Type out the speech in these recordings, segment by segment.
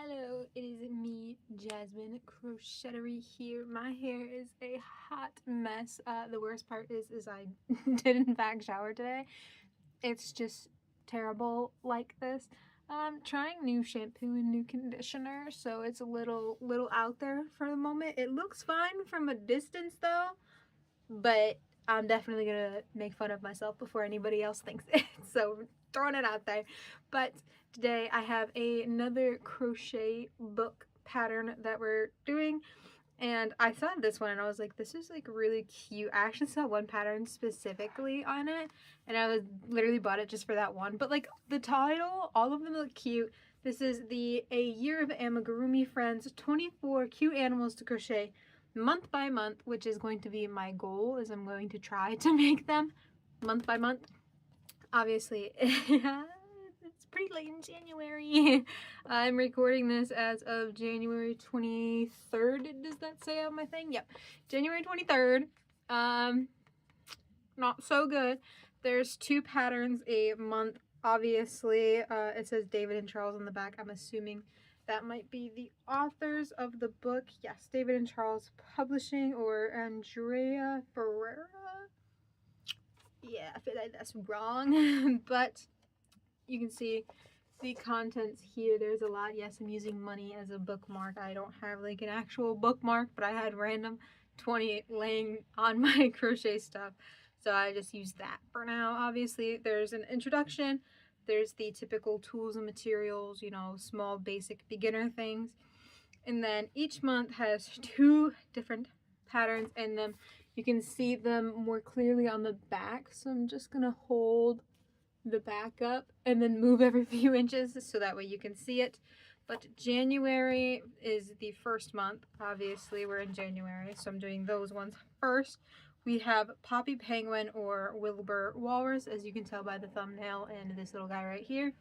Hello, it is me, Jasmine Crochetery here. My hair is a hot mess. The worst part is I did in fact shower today. It's just terrible like this. I'm trying new shampoo and new conditioner, so it's a little out there for the moment. It looks fine from a distance though, but I'm definitely gonna make fun of myself before anybody else thinks it. So throwing it out there. But today I have another crochet book pattern that we're doing. And I saw this one and I was like, this is like really cute. I actually saw one pattern specifically on it and I was literally bought it just for that one. But like the title, all of them look cute. This is the A Year of Amigurumi Friends 24 Cute Animals to Crochet month by month, which is going to be my goal, is I'm going to try to make them month by month. Obviously, it's pretty late in January. I'm recording this as of January 23rd. Does that say on my thing? Yep. January 23rd. Not so good. There's 2 patterns a month. Obviously, it says David and Charles on the back. I'm assuming that might be the authors of the book. Yes, David and Charles Publishing or Andrea Ferreira. Yeah, I feel like that's wrong. But you can see the contents here. There's a lot. Yes, I'm using money as a bookmark. I don't have like an actual bookmark, but I had random 28 laying on my crochet stuff. So I just used that for now. Obviously, there's an introduction. There's the typical tools and materials, you know, small basic beginner things. And then each month has 2 different patterns in them. You can see them more clearly on the back. So I'm just going to hold the back up and then move every few inches so that way you can see it. But January is the first month. Obviously, we're in January, so I'm doing those ones first. We have Poppy Penguin or Wilbur Walrus, as you can tell by the thumbnail and this little guy right here.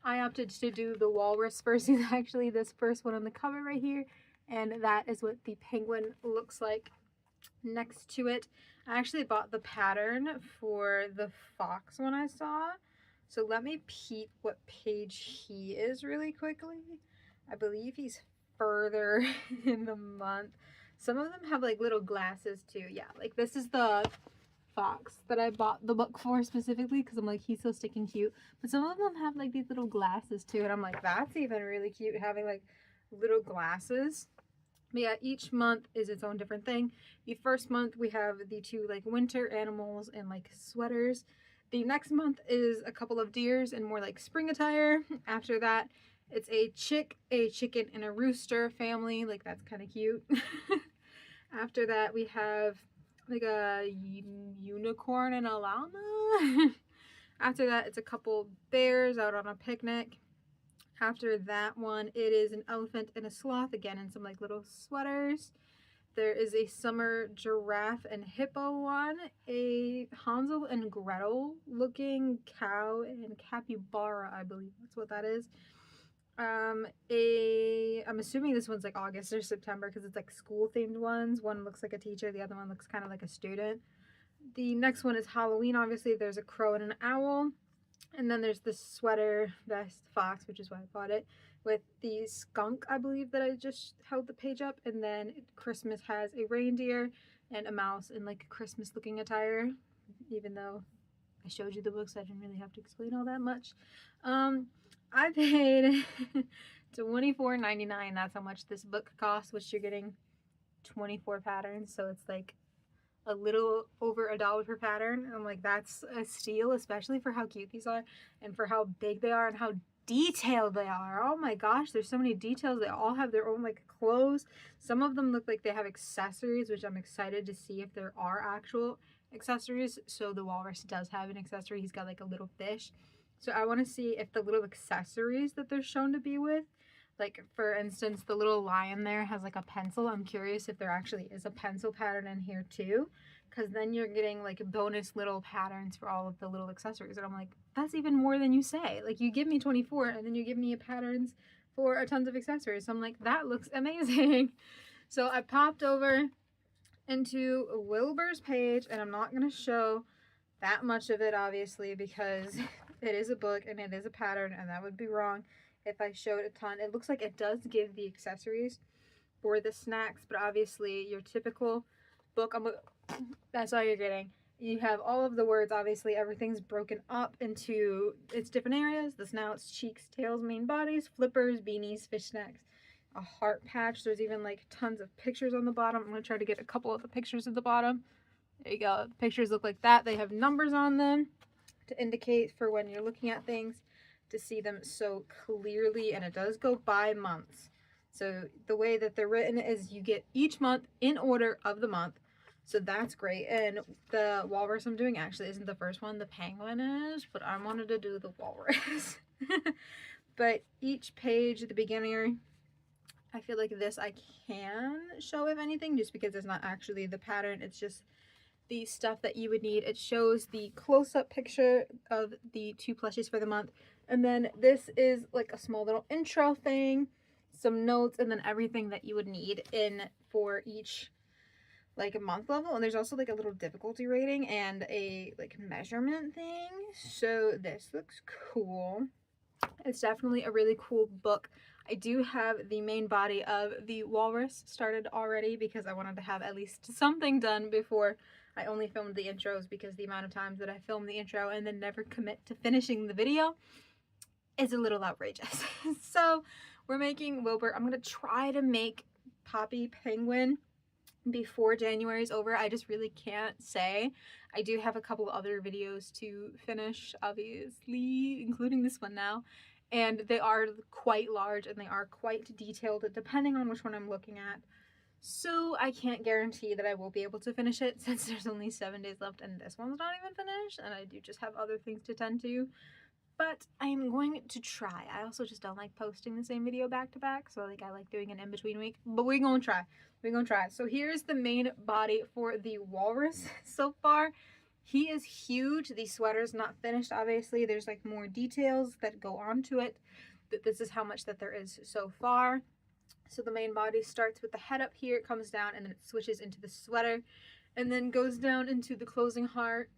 I opted to do the walrus first. He's actually this first one on the cover right here, and that is what the penguin looks like next to it. I actually bought the pattern for the fox one I saw. So let me peep what page he is really quickly. I believe he's further in the month. Some of them have like little glasses too. Yeah, like this is the fox that I bought the book for specifically because I'm like, he's so sticking cute. But some of them have like these little glasses too. And I'm like, that's even really cute having like little glasses. But yeah, each month is its own different thing. The first month we have the 2 like winter animals and like sweaters. The next month is a couple of deers and more like spring attire. After that, it's a chick, a chicken, and a rooster family. Like that's kind of cute. After that, we have like a unicorn and a llama. After that, it's a couple bears out on a picnic. After that one, it is an elephant and a sloth again in some like little sweaters. There is a summer giraffe and hippo one, a Hansel and Gretel looking cow and capybara, I believe that's what that is. I'm assuming this one's like August or September because it's like school themed ones. One looks like a teacher, the other one looks kind of like a student. The next one is Halloween. Obviously, there's a crow and an owl. And then there's the sweater vest fox, which is why I bought it, with the skunk, I believe, that I just held the page up. And then Christmas has a reindeer and a mouse in like a Christmas looking attire, even though I showed you the book, so I didn't really have to explain all that much. I paid $24.99. That's how much this book costs, which you're getting 24 patterns. So it's like a little over $1 per pattern. I'm like, that's a steal, especially for how cute these are and for how big they are and how detailed they are. Oh my gosh, there's so many details. They all have their own like clothes. Some of them look like they have accessories, which I'm excited to see if there are actual accessories. So the walrus does have an accessory. He's got like a little fish. So I want to see if the little accessories that they're shown to be with, like for instance, the little lion there has like a pencil. I'm curious if there actually is a pencil pattern in here too, because then you're getting like bonus little patterns for all of the little accessories. And I'm like, that's even more than you say. Like you give me 24 and then you give me patterns for a tons of accessories. So I'm like, that looks amazing. So I popped over into Wilbur's page and I'm not going to show that much of it obviously because it is a book and it is a pattern and that would be wrong if I showed a ton. It looks like it does give the accessories for the snacks, but obviously your typical book, that's all you're getting. You have all of the words, obviously everything's broken up into its different areas: the snouts, cheeks, tails, main bodies, flippers, beanies, fish snacks, a heart patch. There's even like tons of pictures on the bottom. I'm going to try to get a couple of the pictures at the bottom. There you go. The pictures look like that. They have numbers on them to indicate for when you're looking at things, to see them so clearly, and it does go by months. So the way that they're written is you get each month in order of the month. So that's great. And the walrus I'm doing actually isn't the first one. The penguin is, but I wanted to do the walrus. But each page at the beginning, I feel like this I can show, if anything, just because it's not actually the pattern. It's just the stuff that you would need. It shows the close-up picture of the 2 plushies for the month. And then this is like a small little intro thing, some notes, and then everything that you would need in for each like a month level. And there's also like a little difficulty rating and a like measurement thing. So this looks cool. It's definitely a really cool book. I do have the main body of the walrus started already because I wanted to have at least something done before I only filmed the intros, because the amount of times that I film the intro and then never commit to finishing the video is a little outrageous. So we're making Wilbur. I'm going to try to make Poppy Penguin before January is over. I just really can't say. I do have a couple other videos to finish, obviously, including this one now. And they are quite large and they are quite detailed depending on which one I'm looking at. So I can't guarantee that I will be able to finish it, since there's only 7 days left and this one's not even finished, and I do just have other things to tend to. But I'm going to try. I also just don't like posting the same video back to back, so like I like doing an in-between week. But we're gonna try. We're gonna try. So here's the main body for the walrus so far. He is huge. The sweater's not finished, obviously. There's like more details that go onto it. But this is how much that there is so far. So the main body starts with the head up here, it comes down, and then it switches into the sweater, and then goes down into the closing heart.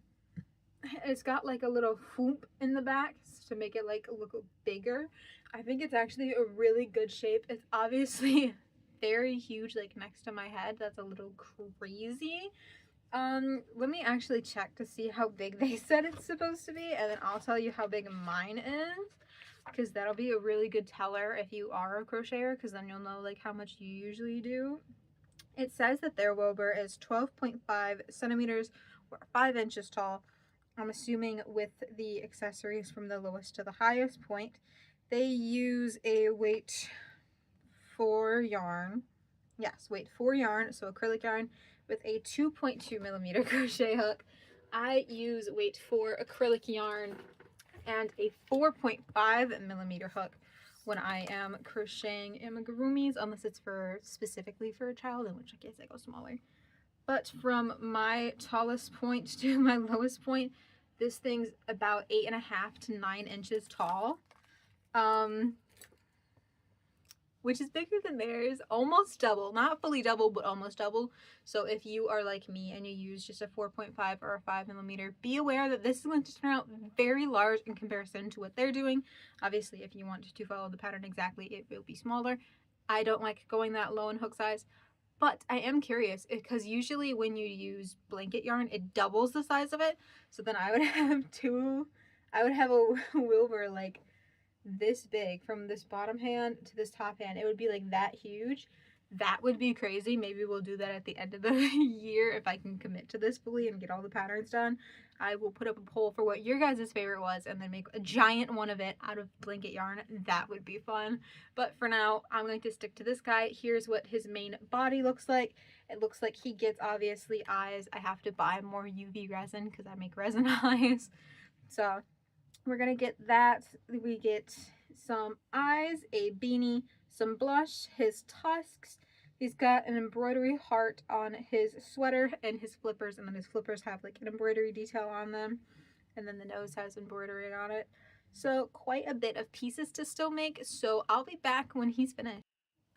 It's got like a little whoop in the back to make it like look bigger. I think it's actually a really good shape. It's obviously very huge, like next to my head. That's a little crazy. Let me actually check to see how big they said it's supposed to be, and then I'll tell you how big mine is, because that'll be a really good teller if you are a crocheter, because then you'll know like how much you usually do. It says that their Wilbur is 12.5 centimeters or 5 inches tall. I'm assuming with the accessories from the lowest to the highest point. They use a weight 4 yarn. Yes, weight 4 yarn, so acrylic yarn with a 2.2 millimeter crochet hook. I use weight 4 acrylic yarn and a 4.5 millimeter hook when I am crocheting amigurumis, unless it's for specifically for a child, in which case I go smaller. But from my tallest point to my lowest point, this thing's about 8.5 to 9 inches tall, which is bigger than theirs, almost double, not fully double, but almost double. So if you are like me and you use just a 4.5 or a 5 millimeter, be aware that this is going to turn out very large in comparison to what they're doing. Obviously, if you want to follow the pattern exactly, it will be smaller. I don't like going that low in hook size, but I am curious, because usually when you use blanket yarn, it doubles the size of it. So then I would have a Wilbur like this big from this bottom hand to this top hand. It would be like that huge. That would be crazy. Maybe we'll do that at the end of the year if I can commit to this fully and get all the patterns done. I will put up a poll for what your guys' favorite was and then make a giant one of it out of blanket yarn. That would be fun. But for now, I'm going to stick to this guy. Here's what his main body looks like. It looks like he gets obviously eyes. I have to buy more UV resin because I make resin eyes. So we're gonna get that. We get some eyes, a beanie, some blush, his tusks. He's got an embroidery heart on his sweater and his flippers, and then his flippers have like an embroidery detail on them, and then the nose has embroidery on it. So quite a bit of pieces to still make, so I'll be back when he's finished.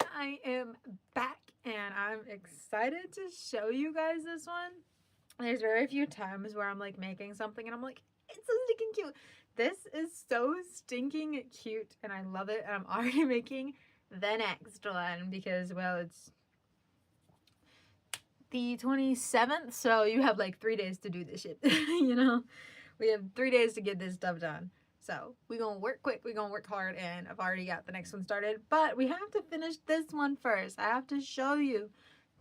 I am back and I'm excited to show you guys this one. There's very few times where I'm like making something and I'm like, it's so stinking cute. This is so stinking cute and I love it. And I'm already making the next one because, well, it's the 27th, so you have like 3 days to do this shit. You know, we have 3 days to get this stuff done. So we're gonna work quick, we're gonna work hard, and I've already got the next one started. But we have to finish this one first. I have to show you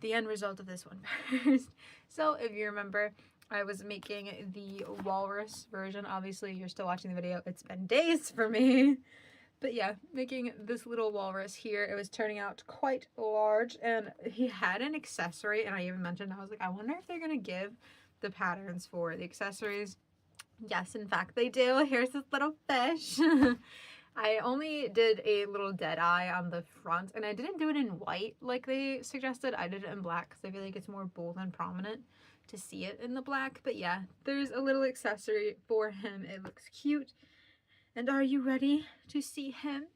the end result of this one first. So if you remember, I was making the walrus version. Obviously, you're still watching the video. It's been days for me. But yeah, making this little walrus here, it was turning out quite large, and he had an accessory, and I even mentioned, I was like, I wonder if they're gonna give the patterns for the accessories. Yes, in fact they do. Here's this little fish. I only did a little dead eye on the front, and I didn't do it in white like they suggested. I did it in black because I feel like it's more bold and prominent to see it in the black. But yeah, there's a little accessory for him. It looks cute. And are you ready to see him?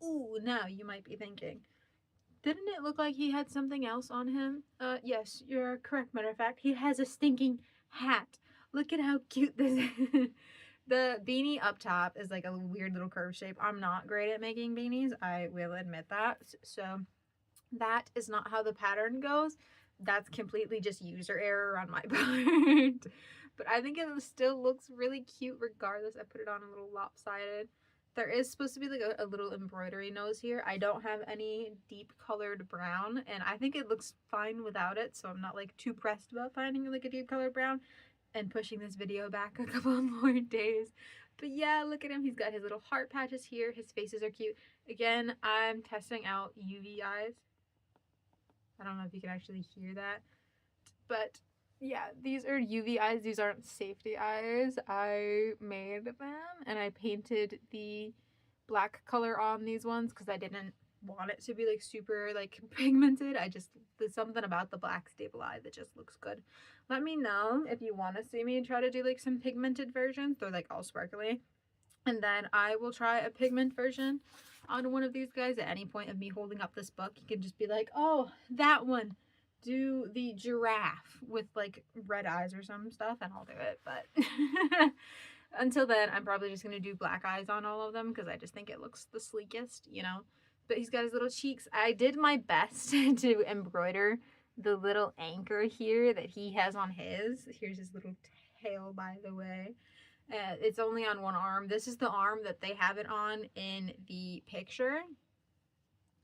Ooh, now you might be thinking, didn't it look like he had something else on him? Yes, you're correct. Matter of fact, he has a stinking hat. Look at how cute this is. The beanie up top is like a weird little curve shape. I'm not great at making beanies. I will admit that. So that is not how the pattern goes. That's completely just user error on my part. But I think it still looks really cute regardless. I put it on a little lopsided. There is supposed to be like a little embroidery nose here. I don't have any deep colored brown, and I think it looks fine without it, so I'm not like too pressed about finding like a deep colored brown and pushing this video back a couple more days. But yeah, look at him. He's got his little heart patches here. His faces are cute. Again, I'm testing out UV eyes. I don't know if you can actually hear that, but yeah, these are UV eyes. These aren't safety eyes. I made them and I painted the black color on these ones because I didn't want it to be like super like pigmented. There's something about the black staple eye that just looks good. Let me know if you want to see me try to do like some pigmented versions. They're like all sparkly. And then I will try a pigment version on one of these guys at any point of me holding up this book. You can just be like, oh, that one. Do the giraffe with like red eyes or some stuff and I'll do it. But until then, I'm probably just going to do black eyes on all of them because I just think it looks the sleekest, you know. But he's got his little cheeks. I did my best to embroider the little anchor here that he has on his. Here's his little tail, by the way. It's only on one arm. This is the arm that they have it on in the picture.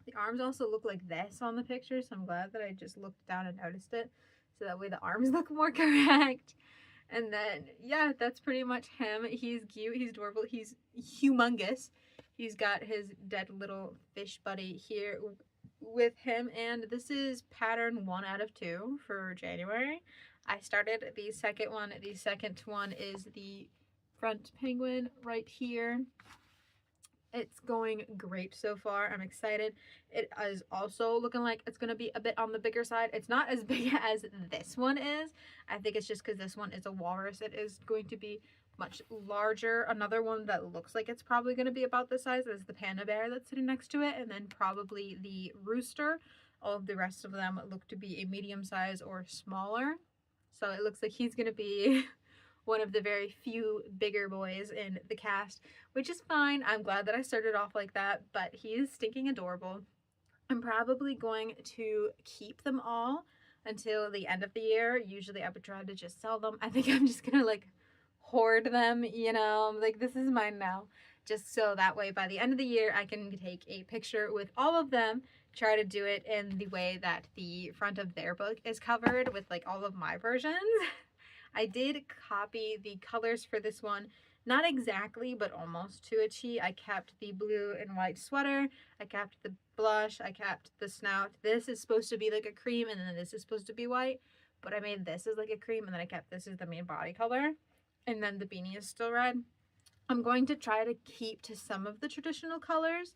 The arms also look like this on the picture, so I'm glad that I just looked down and noticed it. So that way the arms look more correct. And then, yeah, that's pretty much him. He's cute. He's adorable. He's humongous. He's got his dead little fish buddy here with him. And this is pattern 1 out of 2 for January. I started the second one. The second one is the front penguin right here. It's going great so far. I'm excited. It is also looking like it's going to be a bit on the bigger side. It's not as big as this one is. I think it's just because this one is a walrus. It is going to be much larger. Another one that looks like it's probably going to be about the size is the panda bear that's sitting next to it. And then probably the rooster. All of the rest of them look to be a medium size or smaller. So it looks like he's going to be one of the very few bigger boys in the cast, which is fine. I'm glad that I started off like that, but he is stinking adorable. I'm probably going to keep them all until the end of the year. Usually I would try to just sell them. I think I'm just gonna like hoard them, you know, like this is mine now. Just so that way by the end of the year I can take a picture with all of them, try to do it in the way that the front of their book is covered with like all of my versions. I did copy the colors for this one, not exactly, but almost to a T. I kept the blue and white sweater, I kept the blush, I kept the snout. This is supposed to be like a cream, and then this is supposed to be white, but I made this as like a cream, and then I kept this as the main body color, and then the beanie is still red. I'm going to try to keep to some of the traditional colors.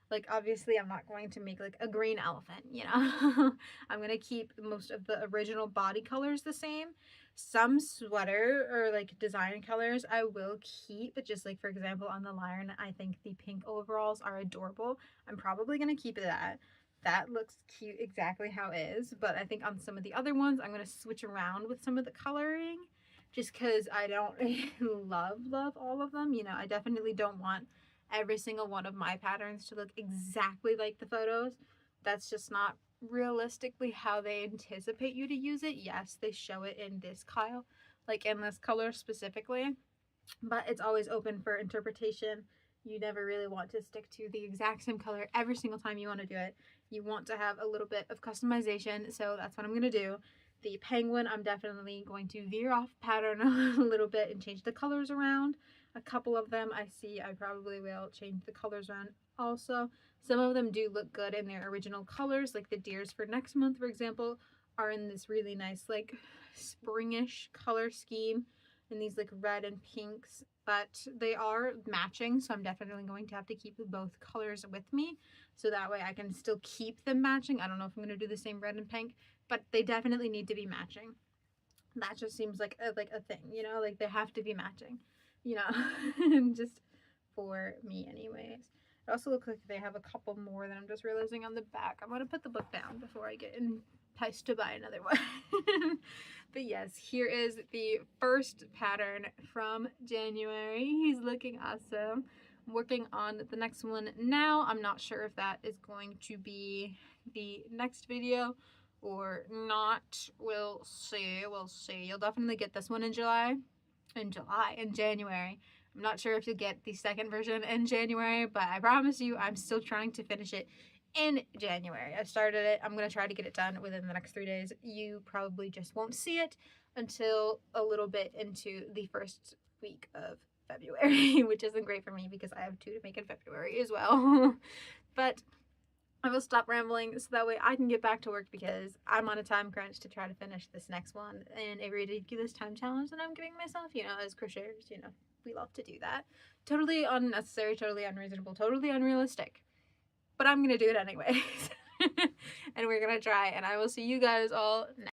Like, obviously, I'm not going to make, like, a green elephant, you know? I'm going to keep most of the original body colors the same. Some sweater or, like, design colors I will keep. Just, like, for example, on the lion, I think the pink overalls are adorable. I'm probably going to keep that. That looks cute exactly how it is. But I think on some of the other ones, I'm going to switch around with some of the coloring. just because I don't love all of them. You know, I definitely don't want every single one of my patterns to look exactly like the photos. That's just not realistically how they anticipate you to use it. Yes, they show it in this Kyle, like in this color specifically, but it's always open for interpretation. You never really want to stick to the exact same color every single time you want to do it. You want to have a little bit of customization, so that's what I'm going to do. The penguin, I'm definitely going to veer off pattern a little bit and change the colors around. A couple of them I see I probably will change the colors around also. Some of them do look good in their original colors, like the deers for next month, for example, are in this really nice like springish color scheme in these like red and pinks, but they are matching, so I'm definitely going to have to keep both colors with me so that way I can still keep them matching. I don't know if I'm going to do the same red and pink, but they definitely need to be matching. That just seems like a thing, you know, like they have to be matching, you know, just for me anyways. It also looks like they have a couple more that I'm just realizing on the back. I'm going to put the book down before I get enticed to buy another one. But yes, here is the first pattern from January. He's looking awesome. I'm working on the next one now. I'm not sure if that is going to be the next video or not. We'll see. We'll see. You'll definitely get this one in January. I'm not sure if you'll get the second version in January, but I promise you I'm still trying to finish it in January. I started it. I'm going to try to get it done within the next 3 days. You probably just won't see it until a little bit into the first week of February, which isn't great for me because I have 2 to make in February as well. But I will stop rambling so that way I can get back to work because I'm on a time crunch to try to finish this next one in a ridiculous time challenge that I'm giving myself. You know, as crocheters, you know, we love to do that. Totally unnecessary, totally unreasonable, totally unrealistic. But I'm going to do it anyways. And we're going to try, and I will see you guys all next